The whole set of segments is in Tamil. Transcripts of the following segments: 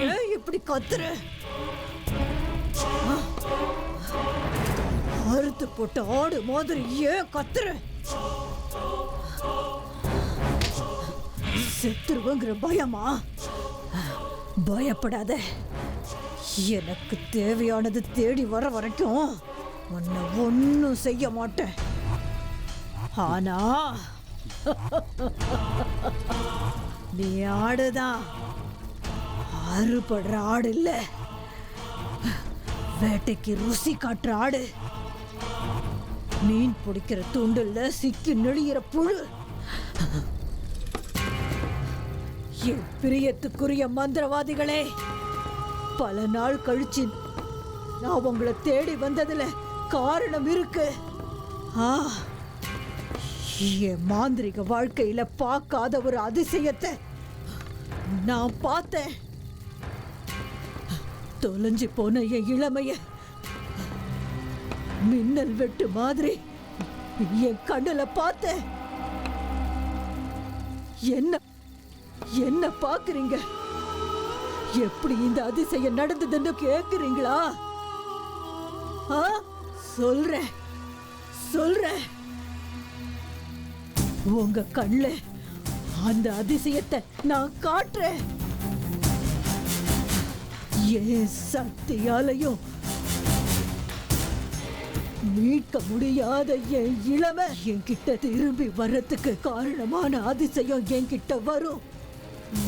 ஏன் இப்படி கத்துற? அறுத்து போட்ட ஆடு மாதிரி ஏன் கத்துற? செத்துருவங்கிற பயமா? பயப்படாத. எனக்கு தேவையானது தேடி வர வரைக்கும் உன்னை ஒன்னும் செய்ய மாட்டேன். ஆனா நீ ஆடுதான், அறுபடுற ஆடு இல்ல, வேட்டைக்கு ருசி காட்டுற ஆடு. மீன் பிடிக்கிற தூண்டில்ல சிக்கி நெளியிற புழு. என் பிரியத்துக்குரிய மந்திரவாதிகளே, பல நாள் கழிச்சு நான் உங்களை தேடி வந்ததுல காரணம் இருக்கு. என் மாந்திரிக வாழ்க்கையில பார்க்காத ஒரு அதிசயத்தை நான் பார்த்தேன். தொலைஞ்சு போன என் இளமைய மின்னல் வெட்டு மாதிரி என் கண்ணுல பார்த்தேன். என்ன என்ன பாக்குறீங்க? எப்படி இந்த அதிசயம் நடந்ததுன்னு கேக்குறீங்களா? சொல்றேன் சொல்றேன். உங்க கண்ணுல அந்த அதிசயத்தை நான் காட்டுறேன். ஏன் சக்தியாலையும் மீட்க முடியாத என் இளமை என்கிட்ட திரும்பி வர்றதுக்கு காரணமான அதிசயம் என்கிட்ட வரும்,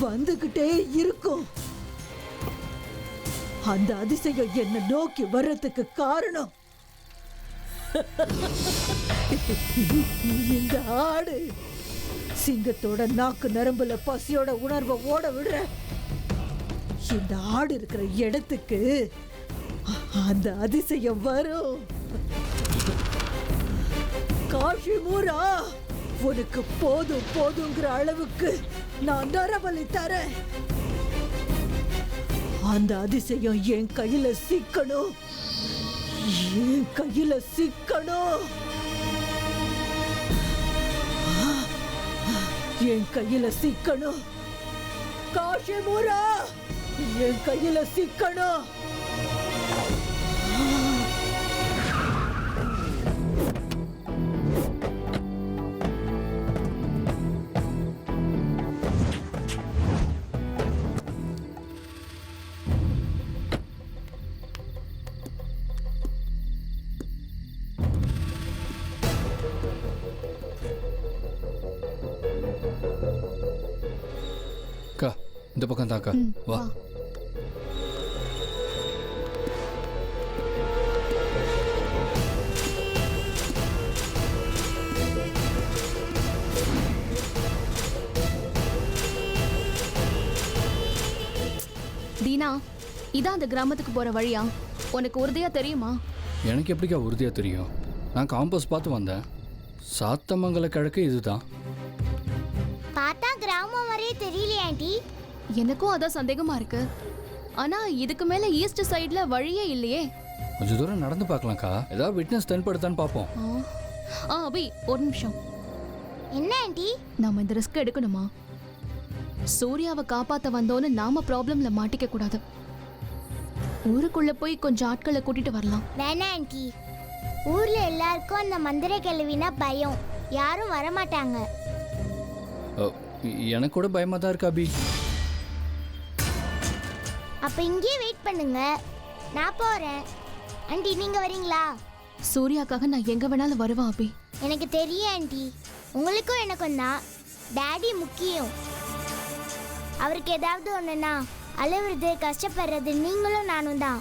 வந்துகிட்டே இருக்கும். அந்த அதிசயம் என்ன நோக்கி வர்றதுக்கு காரணம் இந்த ஆடு. சிங்கத்தோட நாக்கு நரம்புல பசியோட உணர்வை ஓட விடுற இந்த ஆடு இருக்கிற இடத்துக்கு அந்த அதிசயம் வரும். காஷிமூரா, உனக்கு போதும் போதுங்கிற அளவுக்கு நான் நரபலி தரேன். அந்த அதிசயம் என் கையில சிக்கணும், என் கையில சிக்கணும், என் கையில சிக்கணும். காஷிமூரா, என் கையில சிக்கணும். அக்கா, இந்த பக்கம் தாக்கா, வா. தீனா, இதான் அந்த கிராமத்துக்கு போற வழியா? உனக்கு உறுதியா தெரியுமா? எனக்கு எப்படிக்கா உறுதியா தெரியும்? நான் காம்பஸ் பார்த்து வந்தேன். சாத்தமங்கல கிழக்கு இதுதான். பார்த்தா கிராமம் வரையே தெரியலையா ஆண்டி? எனக்கும் அதான் சந்தேகமா இருக்கு. ஆனா இதுக்கு மேல ஈஸ்ட் சைடுல வழியே இல்லையே. கொஞ்சம் தூரம் நடந்து பார்க்கலாம்க்கா, ஏதாவது விட்னஸ் தென்படுத்தான்னு பார்ப்போம். அபி, ஒரு நிமிஷம். என்ன ஆண்டி? நாம இந்த ரிஸ்க் எடுக்கணுமா? சூர்யாவை காப்பாத்த வந்தோன்னு நாம ப்ராப்ளம்ல மாட்டிக்க கூடாது. ஊருக்குள்ள போய் கொஞ்சம் ஆட்களை கூட்டிட்டு வரலாம். வேணா ஆண்டி, ஊர்ல எல்லாருக்கும் அந்த மந்திர கேள்வினா பயம், யாரும் வரமாட்டாங்க. எனக்கு கூட பயமா தான் இருக்கு அபி. அப்ப இங்கேயே வெயிட் பண்ணுங்க, நான் போறேன். ஆண்டி, நீங்க வரீங்களா? சூர்யாக்காக நான் எங்க வேணாலும் வருவேன் அபி. எனக்கு தெரியும் ஆண்டி, உங்களுக்கும் எனக்கும் தான் டாடி முக்கியம். அவருக்கு ஏதாவது ஒண்ணுன்னா அழுவுறது கஷ்டப்படுறது நீங்களும் நானும் தான்.